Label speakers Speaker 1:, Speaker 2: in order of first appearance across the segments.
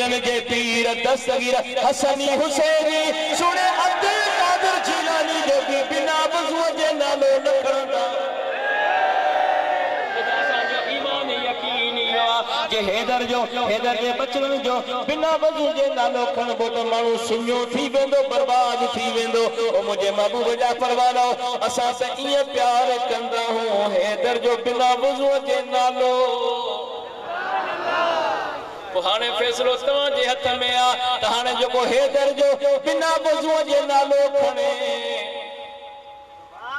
Speaker 1: पीरन जे पीर दस्तगीर हसनी हुसैनी सुने अब्दुल कादिर जिलानी जो भी बिना वज़ू जे नालो न खणंदा जे हैदर जे बचन जो बिना वज़ू जे नालो खणबो त माण्हू सुञो थी वेंदो बर्बाद थी वेंदो ओ मुझे महबूब जाफर वालो असां त ईअं प्यार कंदा हूं हैदर जो बिना वज़ू जे नालो हाने फैसलो तव्हां जे हथ में आ त हाने जेको हैदर जो बिना वज़ू जे नालो खणे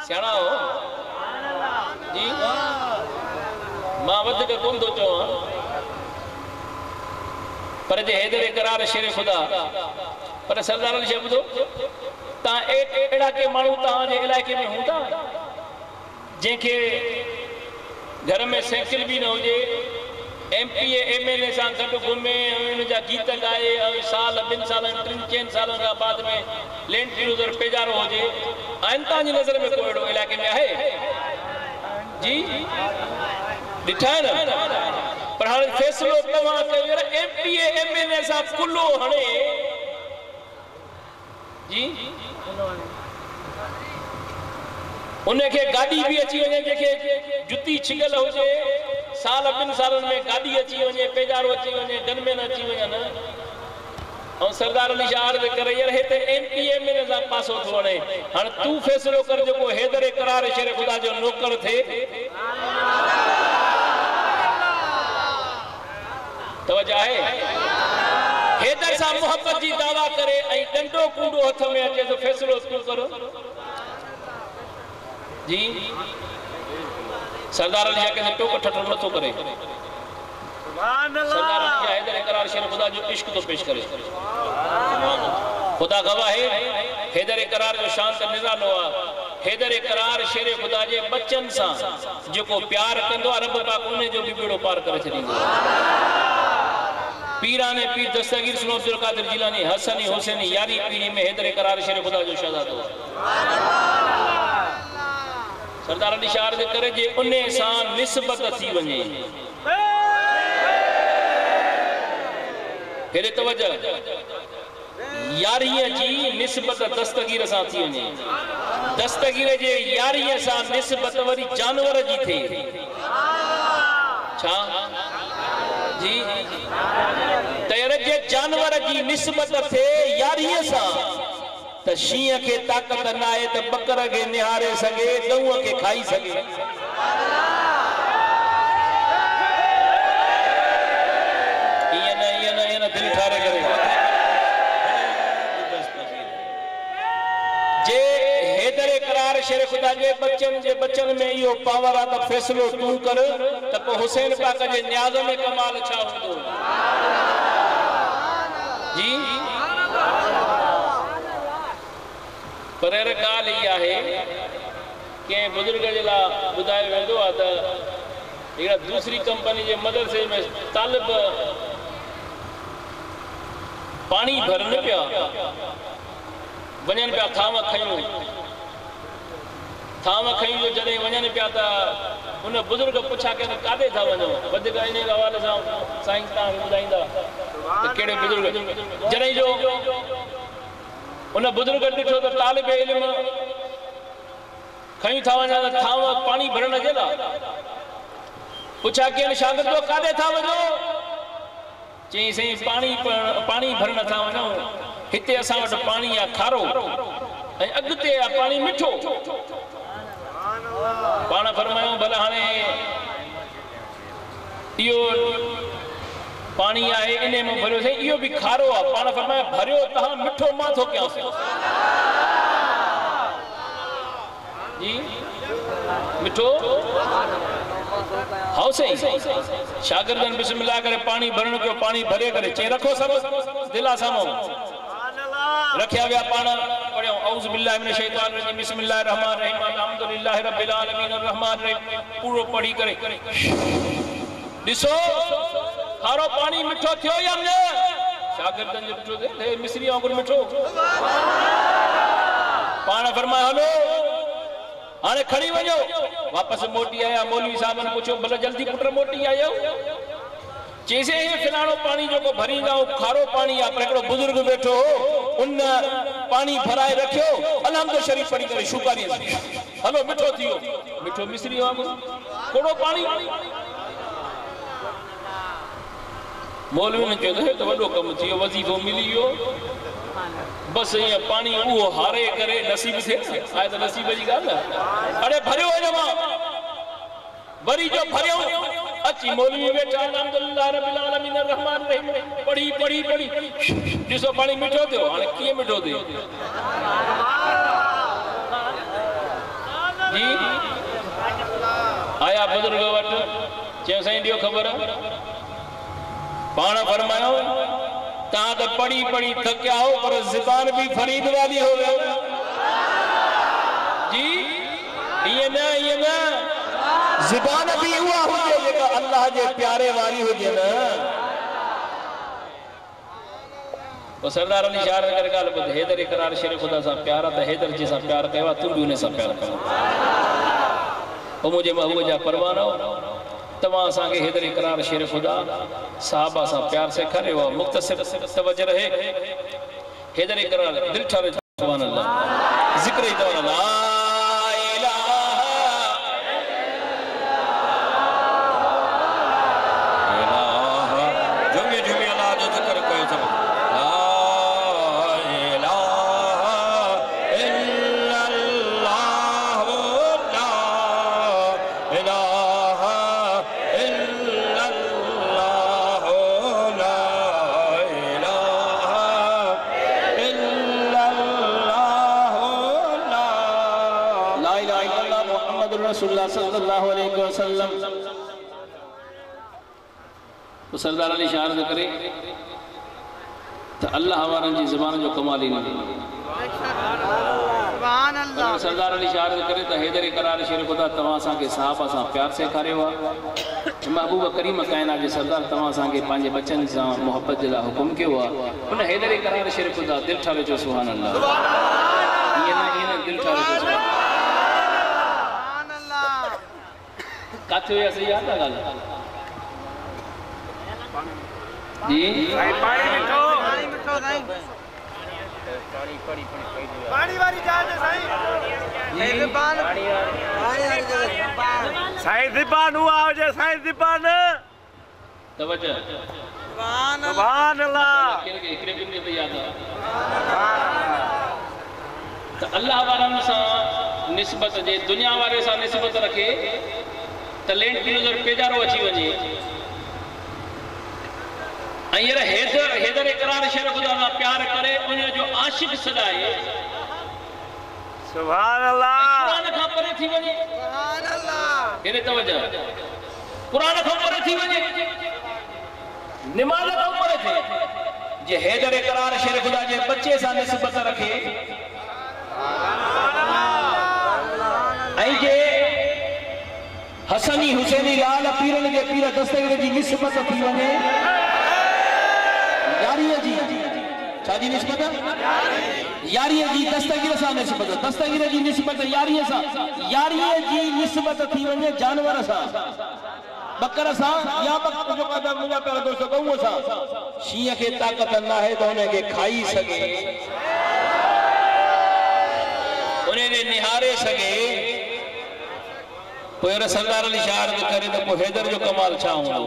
Speaker 1: सियाणा हो जी मां वधीक कोन थो चवां पर जे हैदर इकरार शेर खुदा पर सरदार अली शब्दो ता एड़ा के मानू ता जे इलाके में हूंदा जेके घर में साइकिल भी न होजे एमपी एमएलए सा गड घुमे उन जा गीत गाए साल 2 साल 3 साल का बाद में लैंड क्रूजर पेजारो होजे आइंता जी नजर में कोई एड़ो इलाके में है जी दिठा न पर हाणे फैसलो तव्हां कयो एमपी एमएलए सा कुल्लो हणे जी उनके गाड़ी भी अची वने जेके जुती छिगल होजे साल 2 सालन में गाड़ी अची वने पेजारो अची वने गनमैन अची वने और सरदार अली शाह अर्ज करे यार हे ते एमपी एमएलए सा पासो थो वणे हाणे तू फैसलो कर जो हैदर इकरार शेर खुदा जो नौकर थे तवज्जो है हैदर सा मोहब्बत जी दावा करे ऐ डंडो कूड़ो हथ में अचे तो फैसलो तू करो जी सरदार अली के टोक ठठर न तो करे सुभान अल्लाह सरदार अली हैदर इकरार शेर खुदा जो इश्क तो पेश करे खुदा गवाह है हैदर इकरार जो शान ते निरालो आ हैदर इकरार शेर खुदा जे बच्चन सा जो प्यार कंदो रब पाक उन्हें जो भी बेड़ो पार करे छदींदो पीराने पीर दस्तगीर सुनो अब्दुल कादिर जिलानी हसनी हुसैनी यारी पीढ़ी में हैदर इकरार शेर खुदा जो शहजादो सरदार अली शाह अर्ज करे जे उन्ने सा निस्बत थी वने हेरे तवज्जो यारीअ जी निस्बत दस्तगीर सा थी वने दस्तगीर जे यारीअ सा निस्बत वरी जानवर जी थे छा जी तयर जे जानवर जी निस्बत थे यारीअ सा त शींह के ताकत न आए त बकर के निहारे सके गऊ के खाई सके ये न दिल ठारे करे जे हैदर इकरार शेर खुदा जे बच्चन में यो पावर आ त फैसलो तू कर त को हुसैन पाक जे न्याज में कमाल छा हुंदो जी पर गाल ही है के बुजुर्ग जे ला बुधायो वेंदो आ त एड़ा दूसरी कंपनी जे मदरसे में तालिब पानी भरन पिया वजन पिया थाम खयूं जो जडे वजन पिया त उन बुजुर्ग पुछा के कादे था वनो वधीक इन हवाले सा साईं ता बुधाईंदा त केड़े बुजुर्ग जडे जो उन बुजुर्ग दिठो तो तालिब इल्म खई था वना थाव पानी भरण जेला पूछा के शागिर्दो कादे था वनो चई सही पानी भरण था वनो हिते असा वट पानी या खारो ए अगते या पानी मिठो पाण फरमायो भला हाने इयो पानी आए इने में भरियो से इयो भी खारो आ पाण फरमाया भरियो तहां मिठो मा थो क्या जी मिठो हाउ सही शागिर्दन बिस्मिल्लाह करे पानी भरण के पानी भरे करे चे रखो सब दिला सामो रखया गया पाण पढ़ियो औज़ बिल्लाहि मिनश शैतानिर रजीम बिस्मिल्लाहिर रहमानिर रहीम अल्हम्दुलिल्लाहि रब्बिल आलमीन अर्रहमानिर रहीम पूरो पढ़ी करे दिसो खारो पानी मिठो थियो या न शागिर्दन जो मिठो थे मिस्री वांगुर मिठो पाण फरमाया हलो हाने खड़ी वजो वापस मोटी आया मौलवी साहब ने पूछो भला जल्दी पुत्र मोटी आयो चैसे ही फिलानो पानी जो को भरी जाओ खारो पानी आ पर बुजुर्ग बैठो उन पानी भराए रखियो अलहमद शरीफ पढ़ी करे शुकारी हलो मिठो थियो मिठो मिस्री वांगुर कोड़ो पानी मौलवी ने चयो तो वडो कम थियो वजीफो मिली वियो बस ये पानी वो हारे करे नसीब थे आए तो नसीब जी गाल अरे भरियो जमा वरी जो भरियो अच्छी मौलवी बैठा अल्हम्दुलिल्लाह रब्बिल आलमीन रहमान रहीम पढ़ी पढ़ी पढ़ी जिसो पानी मिठो थियो हाने किए मिठो थियो जी आया बुजुर्ग वट चयो साईं दियो खबर पाण फरमायो ता तो पढ़ी पढ़ी थकिया हो पर ज़ुबान भी फरीद वाली हो गयो जी ये ना ज़ुबान भी हुआ हुजे जेका अल्लाह जे प्यारे वाली हुजे ना तो सरदार अली शाह कर गाल बुध हैदर इकरार शेर खुदा सा प्यारा त हैदर जी सा प्यार कयो तू भी उन सा प्यार कर ओ मुझे महबूब जा परवानो तमा सा के हैदर इकरार शेर खुदा साहबा सा प्यार से करे वो मुख्तसर तवज्जो रहे हैदर इकरार दिल ठारे सुभान अल्लाह जिक्र ही तो ला सल्लल्लाहु अलैहि वसल्लम तो सरदार अली शाह ने करे तो अल्लाह वारन जी ज़बान जो कमाल ही नहीं सुभान अल्लाह सरदार अली शाह ने करे तो हैदर इकरार शेर खुदा तवा सा के साहबा सा प्यार से करे हुआ महबूब करीम कायनात जे सरदार तवा सा के पांजे बच्चन सा मोहब्बत जला हुक्म के हुआ उन हैदर इकरार शेर खुदा दिल ठारे जो सुभान अल्लाह ये ना दिल ठारे जो काथे ऐसे याद आ गल जी पानी मिठो साईं पानी वाली जान साईं साईं दीपान साईं दीपान हुआ हो जे साईं दीपान तवज्जो सुभान अल्लाह एकरे भी पे याद आ तो अल्लाह वारन सा निस्बत जे दुनिया वारे सा निस्बत रखे तो लैंड क्रूजर पेजारो अची वने अयर हैदर इकरार शेर खुदा सा प्यार करे उन जो आशिक सदाए सुभान अल्लाह कुरान का परे थी वने सुभान अल्लाह मेरे तवज्जो कुरान का परे थी वने नमाज का परे थे जे हैदर इकरार शेर खुदा जे बच्चे सा निस्बत रखे आई जे हसनी हुसैनी लाल पीरन के पीर दस्तगीर जी निस्बत थी वने यारीअ जी छाजी निस्बत यारीअ जी दस्तगीर सा निस्बत दस्तगीर जी निस्बत यारीअ जी निस्बत थी वने जानवर सा बकर सा या बकर जो का मुजा पे दोस्त गऊ सा शीय के ताकत ना है तो उन्हें के खाई सके उन्हें निहारे सके कोई सरदार अली शाह करे तो हैदर जो कमाल छा हूंदो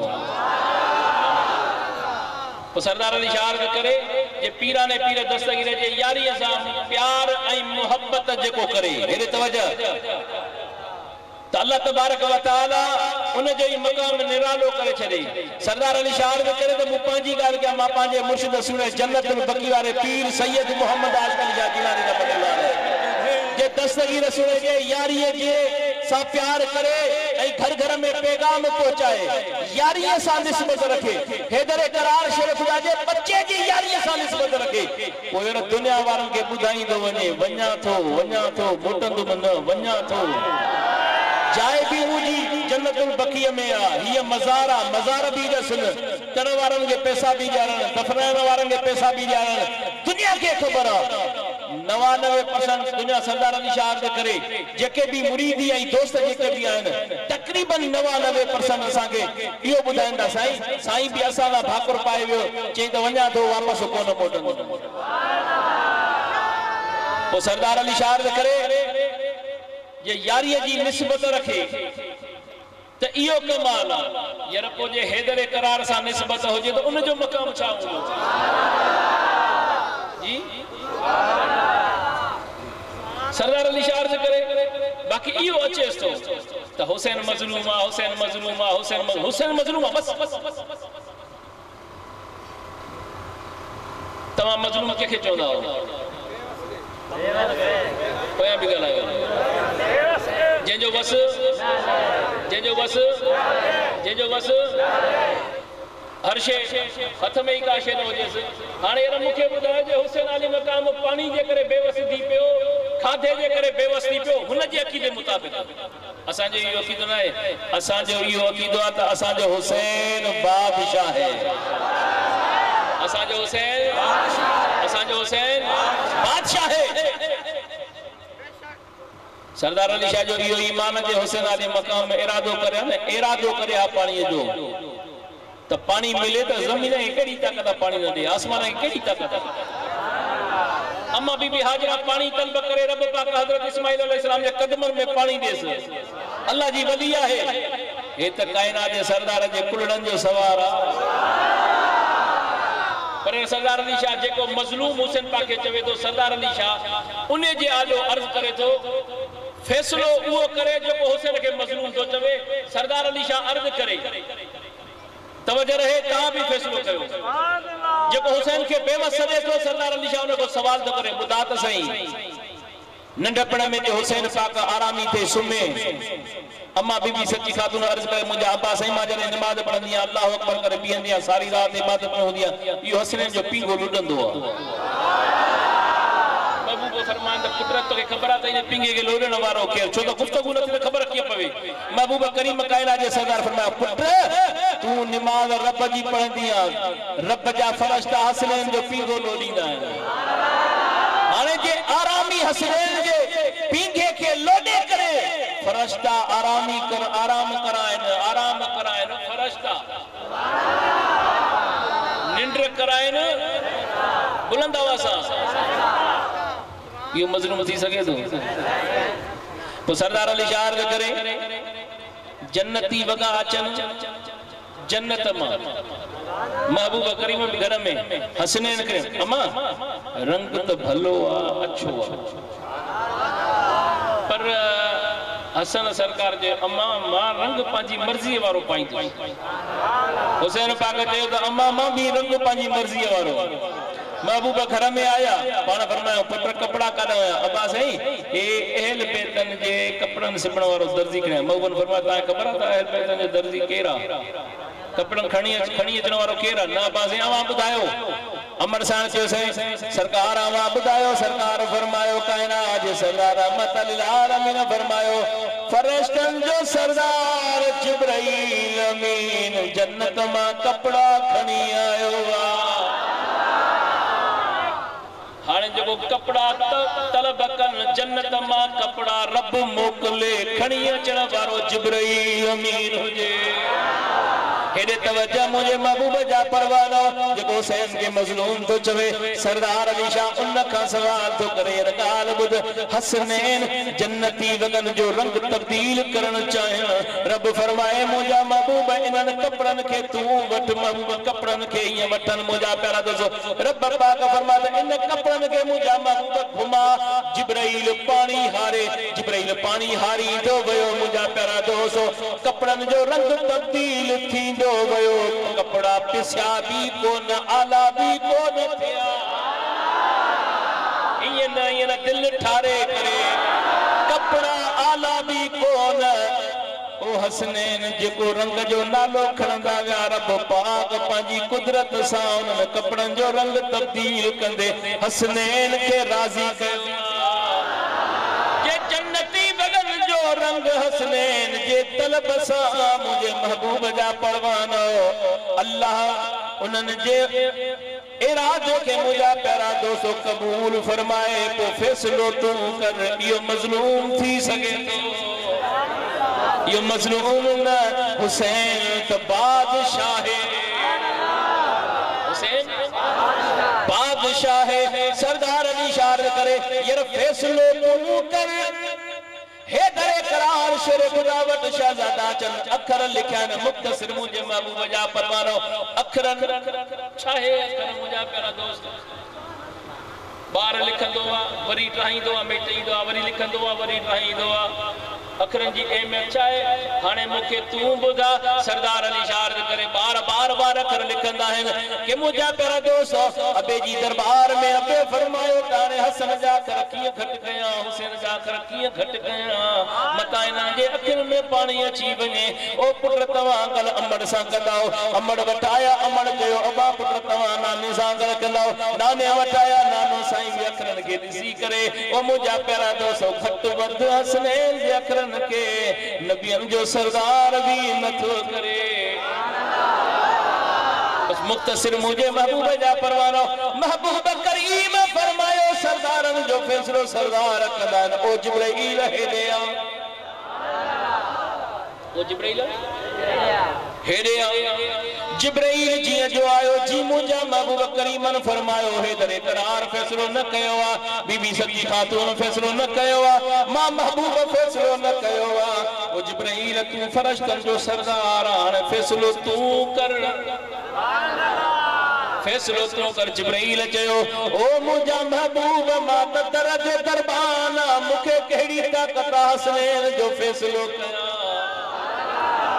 Speaker 1: तो सरदार अली शाह करे जे पीरा ने पीर दस्तगीर जे यारी सा प्यार ऐ मोहब्बत जेको करे मेरे तवज्जो तो अल्लाह तबारक व तआला उन जो ही मकाम निरालो करे छड़े सरदार अली शाह करे तो मु पांजी गाल के मा पांजे मुर्शिद सुने जन्नत में बकी वाले पीर सैयद मोहम्मद आजकल जा दीवानी का बदलाव जे दस्तगीर सुने जे यारी जे सा प्यार करे घर घर में पैगाम पहुंचाए यारी सा निस्बत रखे हैदर इकरार शेर खुदा जे बच्चे जी यारी सा निस्बत रखे कोई दुनिया वारन के बुधाई दो वने वन्या थो मोटंदो मन वन्या थो जाए भी मुजी जन्नतुल बकिया में आ ये मज़ार भी जसन कर वारन के पैसा भी जारन दफनाने वारन के पैसा भी जारन दुनिया के खबर 99% दुनिया सरदार अली शाह करे जेके भी मुरीदी आई दोस्त जेके भी आन तकरीबन तकरीबन 99% असांखे इहो ॿुधाईंदा साईं साईं बि असां लाइ भाकुर पाए वियो चई त वञा थो वापसि कोन मोटंदो पोइ सरदार अली शाह अर्ज़ करे जे यारीअ जी निस्बत रखे त इहो कमाल आहे यार पोइ जे हैदर करार सां निस्बत हुजे त उन जो मक़ाम छा हूंदो जी सरदार अली शाह अर्ज़ करे बाक़ी इहो अचेस थो त हुसैन मज़लूम आहे हुसैन मज़लूम आहे हुसैन मज़लूम आहे बस तव्हां मज़लूम कंहिंखे चवंदा हो पोयां बि ॻाल्हायो जंहिंजो बस हर शे हथ में ही का शे न हुजेसि हाणे यार मूंखे ॿुधायो जे हुसैन अली मक़ाम पानी जे करे बेवस थी पियो खाधे जे करे बेवस थी पियो हुन जे अक़ीदे मुताबिक़ असांजो इहो अक़ीदो न आहे असांजो इहो अक़ीदो आहे त असांजो हुसैन बादशाह है असांजो हुसैन बादशाह है सरदार अली शाह जो इहो ईमान जे हुसैन अली मक़ाम में इरादो करे न इरादो करे आ पानी जो त पानी मिले त ज़मीन खे कहिड़ी ताक़त पानी न ॾे आसमान खे कहिड़ी ताक़त अम्मा बीबी हाजरा पानी तलब करे रब पाक हज़रत इस्माइल अलैहिस्सलाम जे कदमनि में पानी ॾेसि अल्लाह जी वली आहे हे त कायनात जे सरदार जे कुलड़नि जो सवार आहे पर सरदार अली शाह जेको मज़लूम हुसैन पाक खे चवे थो सरदार अली शाह उन जे आॾो अर्ज़ करे थो फैसलो उहो करे जेको हुसैन खे मज़लूम थो चवे सरदार अली शाह अर्ज़ करे तवज्जो रहे तव्हां भी फैसलो कयो जेको हुसैन खे बेवस सॾे थो सरदार अली शाह उन खां सवाल थो करे ॿुधा त सही नंढपण में जे हुसैन पाक आरामी थे सुम्हे अम्मा बीबी सच्ची खातून अर्ज़ करे मुंहिंजा अब्बा साईं मां जॾहिं निमाज़ पढ़ंदी आहियां अल्लाह अकबर करे बीहंदी आहियां सारी रात इबादत में हूंदी आहे इहो हसनैन जो पींगो लुॾंदो आहे महबूब फरमान त पुट तोखे ख़बर आहे त इन पींगे खे लोॾण वारो केरु छो त गुफ़्तगू न थी त ख़बर कीअं पवे महबूब करीम कायला जे सरदार फरमाया पुट तूं निमाज़ रब जी पढ़ंदी आहे रब जा फरिश्ता हसनैन जो पींगो लोॾींदा आहिनि हाणे जे आरामी हसनैन जे पींगे खे लोॾे करे फरिश्ता आराम कराइनि फरिश्ता निंड कराइनि बुलंद आवाज़ सां यो मजलूम थी सके तो सरदार अली शाह अर्ज़ करे जन्नती वगा अचन जन्नत मां महबूब करीम भी घर में हसनैन के अम्मा रंग तो भलो आ अच्छो आ पर हसन सरकार जे अम्मा मां रंग पांजी मर्जी वारो पाईंदो हुसैन पाक चयो त अम्मा मां भी रंग पांजी मर्जी वारो महबूब घर में आया पान फरमायो पुत्र कपड़ा काढा अब्बा सही ए अहल बेतन जे कपड़न सिबण वारो दर्जी करे महबूब फरमाया ता खबर है अहल बेतन जे दर्जी केरा कपड़न खणी अचण वारो केरा ना अब्बा सही आवा बुधायो अमर साण चयो सही सरकार आवा बुधायो सरकार फरमायो कायनात जे सरदार रहमत लिल आलमीन फरमायो फरिश्तन जो सरदार जिब्राइल अमीन जन्नत मां कपड़ा खणी आयो हाने जो कपड़ा तलब कन जन्नत मां कपड़ा रब मोकले खणी अचण वारो जिब्राइल अमीन हुजे हेडे तवज्जो मुझे महबूब जा परवानो जेको हुसैन के मजलूम तो चवे सरदार अली शाह उन का सवाल तो करे गाल बुध हसनैन जन्नती वगन जो रंग तब्दील करण चाहे रब फरमाए मुझा महबूब इनन कपड़न के तू वट महबूब कपड़न के ये वटन मुझा प्यारा दोस्तों रब पाक फरमाता इन कपड़न के मुझा महबूब घुमा जिब्राइल पानी हारी दो भयो मुझा प्यारा दोस्तों कपड़न जो रंग तब्दील थी गयो कपड़ा पिस्या भी कोन आला भी कोन थिया ये न दिल ठारे करे कपड़ा आला भी कोन ओ हसनैन जेको रंग जो नालो खणंदा विया रब पाक पंहिंजी कुदरत सां उन कपड़न जो रंग तब्दील कंदे हसनैन के राज़ी कयो रंग हसनैन जे तलब सा मुझे महबूब जा परवानो अल्लाह उनन जे इरादे के मुझा प्यारा दोस्तों कबूल फरमाए तो फैसलो तू कर यो मजलूम थी सके तो यो मजलूम न हुसैन तो बादशाह हुसैन बादशाह सरदार अली इशारा करे यार फैसलो तू कर हे दरे करार शेर खुदावत शहजादा चंद अखर लिखा न मुख्तसर मुझे महबूब जा परवानो अखर छाहे अखर मुझा प्यारा दोस्त बार लिखंदो आ वरी ट्राहींदो आ मिटईंदो आ वरी लिखंदो आ वरी ट्राहींदो आ अखरन जी अहमियत छाहे हाने मुखे तू बुधा सरदार अली इशारा करे बार बार बार अखर लिखंदा है कि मुझा प्यारा दोस्त अबे जी दरबार में अबे फरमायो तारे हसन जा कर किए घट गया हुसैन जा कर किए घट गया मता इना जे अखिन में पानी अची वने ओ पुत्र तवा गल अमड़ सा कंदाओ अमड़ वटाया अमड़ कयो अबा पुत्र तवा नाने सा गल कंदाओ नाने वटाया नानो साईं जे अखरन के दिसी करे ओ मुझा प्यारा दोस्त घट वध हसनैन जे अखरन के नबियन जो सरदार भी नथो करे बस मुख्तसर मुझे महबूब जा परवानो महबूब करीम फरमायो सरदारन जो फैसलो सरदार कदान ओ जिब्राइल हेदे आ ओ जिब्राइल हेदे आ जिब्राइल जी जो आयो जी मुझा महबूब करीमन फरमायो हे दरे करार फैसलो न कयो आ बीबी सच्ची खातून फैसलो न कयो आ मां महबूब फैसलो न कयो आ ओ जिब्राइल तू फरिश्तन जो सरदार आन फैसलो तू कर फैसलो तू कर जिब्राइल चयो ओ मुझा महबूब मां दरज दरबाना मुखे केड़ी ताकत हसनैन जो फैसलो कया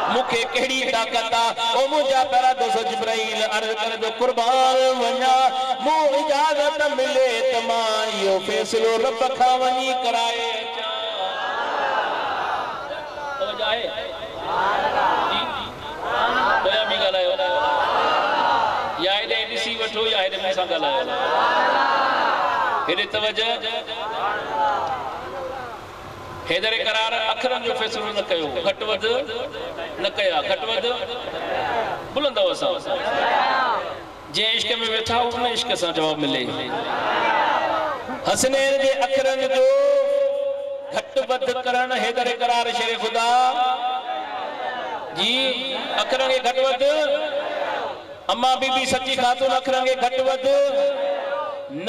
Speaker 1: मुखे केड़ी ताकत ओ मुझा प्यारा दोस्त जिब्राइल अर्ज कर दो कुर्बान वना मु इजाजत मिले त मां यो फैसलो रब खा वनी कराए तो जाए जी बोया मी गलायो या इदे दिसी वठो या इदे मूंसा गलायो हेदे तवज्जो हेदरे करार अखरन जो फैसलो न कयो घट वध न कया घट वध बुलंदो असा जे इश्क में बैठा हो न इश्क सा जवाब मिले हसनैन जे अखरन जो घट वध करण हेदरे करार शेर खुदा जी अखरन के घट वध अम्मा बीबी सच्ची खातून अखरन के घट वध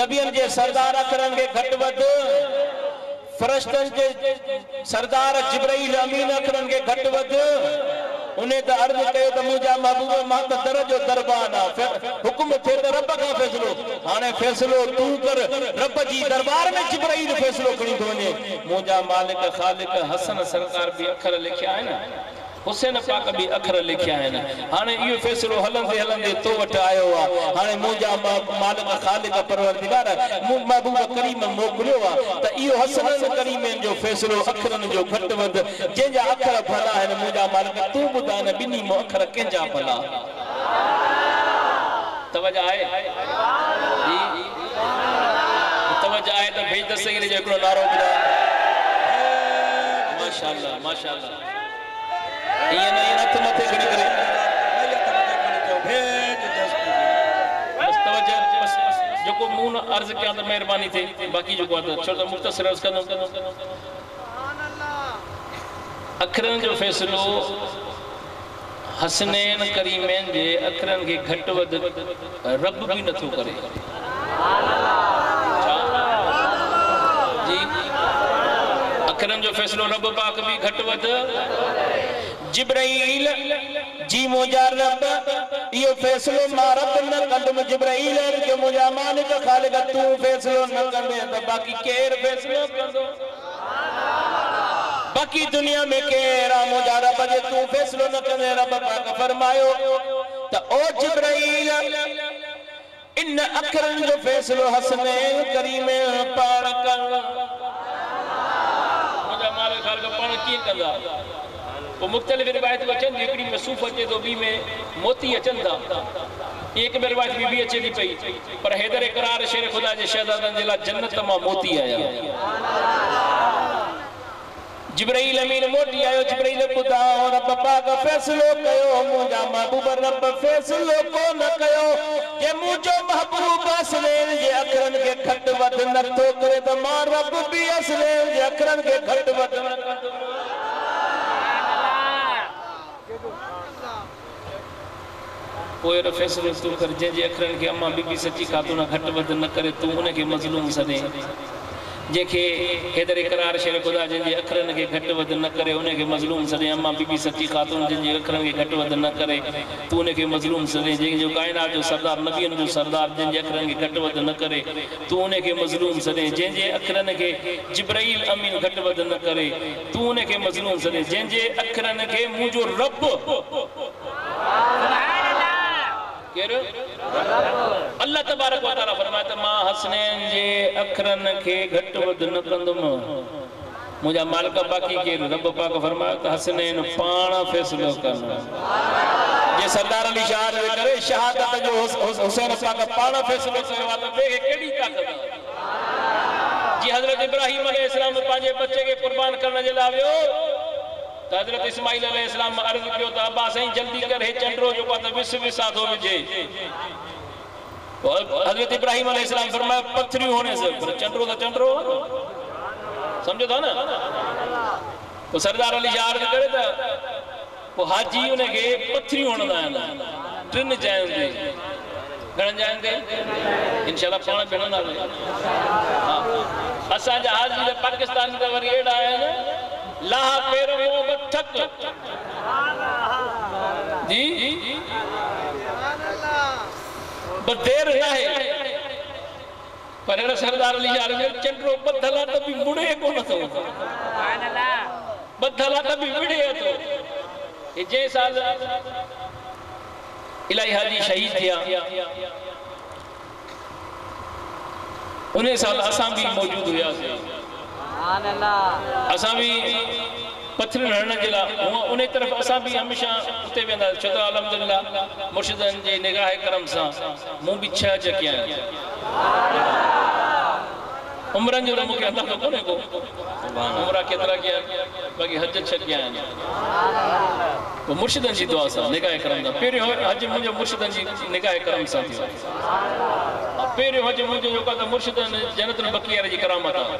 Speaker 1: नबियन जे सरदार अखरन के घट वध फरिश्तन के सरदार जिब्राइल अमीन अखरन के घट वध उन्हें तो अर्ज कयो तो मुझा महबूब मां तो दरजो दरबाना हुक्म थे तो रब का फैसलो हाने फैसलो तू कर रब जी दरबार में जिब्राइल फैसलो करी तो वने मुझा मालिक खालिक हसन सरकार भी अखर लिखया है ना हुसैन पाक भी अखर लिखया है ना हाने यो फैसलो हलंदे हलंदे तो वट आयो आ हाने मुझा मालिक खालिक परवरदिगार महबूब करीम मोकलियो आ त यो हसन करीम जो फैसलो अखरन जो घट वध जेजा अखर भला है मुझा मालिक तू बुधा न बिनी मो अखर केजा भला तवज्जो आए जी तवज्जो आए तो भेज दसगिरी जो एकड़ो नारो बुधा माशाअल्लाह माशाअल्लाह ये नहीं नथ मथे खड़ी करे बस तवज्जो बस जो को मुन अर्ज के अंदर मेहरबानी थी बाकी जो को छोटा मुख्तसर अर्ज कर सुभान अल्लाह अखरन जो फैसलो हसनैन करीमैन जे अखरन के घट वध रब भी नथो करे सुभान अल्लाह जी अखरन जो फैसलो रब पाक भी घट वध जिब्राइल जी मुझा रब यो फैसलो मां रब न कदम जिब्राइल के मुझा मालिक खालिक तू फैसलो न कंदे त बाकी केर फैसलो कंदो बाकी दुनिया में केरा मुझा रब जे तू फैसलो न कंदे रब पाक फरमायो त ओ जिब्राइल इन अखरन जो फैसलो हसनैन करीम पाण कर मुझा मालिक खालिक पाण की कंदा वो मुख्तलिफ रिवायत अचन हिकड़ी में सूफ अचे तो बी में मोती अचन था एक में रिवायत भी अचे थी पई पर हैदर इकरार शेर खुदा जे शहजादन जे ला जन्नत मां मोती आया जिब्राइल अमीन मोती आयो जिब्राइल खुदा और रब पाक फैसलो कयो मुझा महबूब रब फैसलो को न कयो जे मुझो महबूब हसनैन जे अखरन के घट वध न तो करे त मां रब भी हसनैन जे अखरन के घट वध न पोइ फैसलो तूं कर जंहिंजे अखरनि खे अम्मा बीबी सची खातून घटि वधि न करे तूं उनखे मज़लूम सॾे जंहिंखे हैदर इकरार शेर ख़ुदा जंहिंजे अखरनि खे घटि वधि न करे उनखे मज़लूम सॾे अम्मा बीबी सची खातून जंहिंजे अखरनि खे घटि वधि न करे तूं उनखे मज़लूम सॾे जंहिंजो काइनात जो सरदार नबियनि जो सरदार जंहिंजे अखरनि खे घटि वधि न करे तूं उनखे मज़लूम सॾे जंहिंजे अखरनि खे जिब्राइल अमीन घटि वधि न करे तूं उनखे मज़लूम सॾे जंहिंजे अखरनि खे मुंहिंजो रब अल्लाह तबारक व तआला फरमाए त मां हसनैन जे अखरनि खे घटि वधि न कंदुमि मुंहिंजा मालिक बाक़ी केरु रब पाक फरमाए त हसनैन पाण फ़ैसिलो कंदो जे सरदार अली शाह जे करे शहादत जो हुसैन पाक पाण फ़ैसिलो कयो आहे त ॿिए कहिड़ी ताक़त जी हज़रत इब्राहिम अलैहिस्सलाम पंहिंजे बच्चे खे कुर्बान करण जे लाइ वियो तो हज़रत इस्माइल अलैहिस्सलाम अर्ज़ कियो त अब्बा साईं जल्दी कर हे चंड्रो जो त विस विसा थो विझे हज़रत इब्राहिम अलैहिस्सलाम फरमाया पत्थरियूं होने से पर चंड्रो तो चंड्रो समझो था ना तो सरदार अली शाह अर्ज़ करे त वो हाजी उनखे पत्थरियूं हणंदा आहिनि टिन जायुनि ते घणनि जायुनि ते इंशाअल्लाह पाण भेणंदासीं हा असांजा हाजी पाकिस्तान में वरी अहिड़ा आहिनि लाह पेर वो बठक जी बदेर है पर एड़ा सरदार अली यार चंड्रो बदला त भी मुड़े कोन थो सुभान अल्लाह बदला त भी विड़े थो ए जे साल इलाही हाजी शहीद थिया उन साल असां भी मौजूद हुआसीं सुभान अल्लाह असां भी पत्थर हणण जे लाइ उन तरफ़ असां भी हमेशा उते वेंदा छो त अल्हम्दुलिल्लाह मुर्शिदनि जे निगाह करम सां मूं भी 6 चकिया उम्रन जो मूंखे अंदाज़ो कोन्हे को उम्र केतिरा कया बाक़ी हज 6 कया आहिनि वो मुर्शिदनि जी दुआ सां निगाह करम सां पहिरियों हज मुंहिंजो मुर्शिदनि जी निगाह करम सां थियो पहिरियों हज मुंहिंजो जेको त मुर्शिदनि जन्नतुल बक़ीअ जी करामत आहे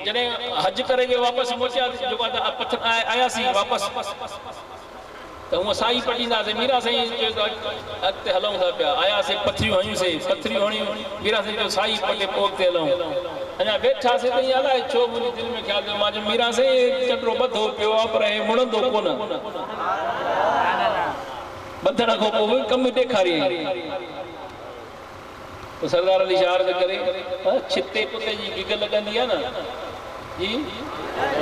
Speaker 1: जॾहिं हज करे जे वापसि मोटिया जेको आहे पत्थर आयासीं वापसि तो हूँ साई पटींदासीं मीरा साईं अॻिते हलूं था पिया आयासीं पथरियूं हयूंसीं पथरियूं हणियूं मीरा साईं जो साई पटे पोइ ते हलूं अञा वेठासीं त ईअं अलाए छो मुंहिंजे दिलि में ख़्यालु थियो मां चयो मीरा साईं चंड्रो ॿधो पियो आहे पर हे मुड़ंदो कोन ॿधण खां पोइ बि कमु ॾेखारियईं तो सरदार अली शाह अर्ज़ करे छिते पुते जी गिग लॻंदी आहे न जी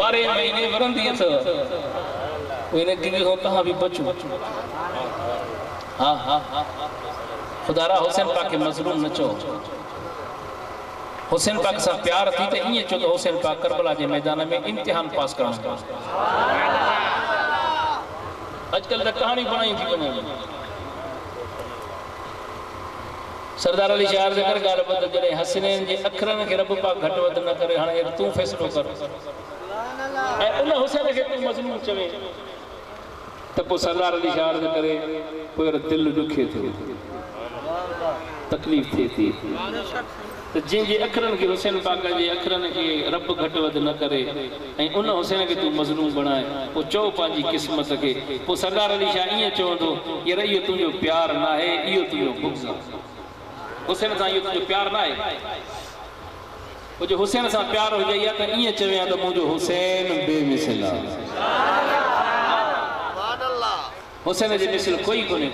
Speaker 1: 12 महीने वरंदी अथव इन गिग खां तव्हां बि बचो हा हा खुदारा हुसैन पाक खे मज़लूम न चओ हुसैन पाक सां प्यार थी त ईअं चओ त हुसैन पाक करबला जे मैदान में इम्तिहान पास करणु अॼुकल्ह त कहाणी बणाई थी वञे सरदार अली शाह जे कर ॻाल्हि ॿुध जॾहिं हसनैन जे अखरनि खे रब पाक घटि वधि न करे हाणे तूं फ़ैसिलो कर ऐं उन हुसैन खे तूं मज़लूम चवे त पोइ सरदार अली शाह जे करे पोइ दिलि ॾुखे थियो तकलीफ़ थिए थी त जंहिंजे अखरनि खे हुसैन पाक जे अखरनि खे रब घटि वधि न करे ऐं उन हुसैन खे तूं मज़लूम बणाए पोइ चओ पंहिंजी क़िस्मत खे पोइ सरदार अली शाह ईअं चवंदो यार इहो तुंहिंजो प्यार न आहे इहो तुंहिंजो बुग़्ज़ आहे हुसैन सां इहो तुंहिंजो प्यार न आहे पोइ जो हुसैन सां प्यार हुजे या त ईअं चवे त मुंहिंजो हुसैन बेमिसल आहे हुसैन जे मिसल कोई कोन्हे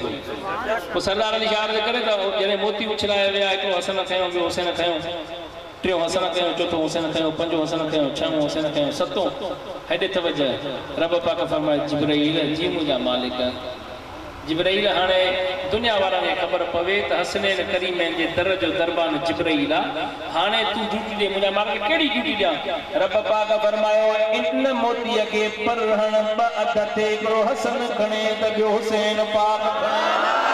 Speaker 1: पोइ सरदार अली शाह जे करे त जॾहिं मोती उछलाए विया हिकिड़ो हसन खयों ॿियो हुसैन खयों टियों हसन खयों चौथों हुसैन खयों पंजों हसन खयों छहों हुसैन खयों सतों हेॾे तवजह रब पाक फरमाए जिब्राइल जी मुंहिंजा मालिक जिब्राइल हाणे दुनिया वारा खे ख़बर पवे त हसनैन करीमैन जे दर जो दरबान जिब्राइल आहे हाणे तूं ड्यूटी ॾे मुंहिंजा मालिक कहिड़ी ड्यूटी ॾियां रब पाक फरमायो इन मोतीअ खे परहण ॿ अध ते हिकिड़ो हसन खणे त ॿियो हुसैन पाक खणे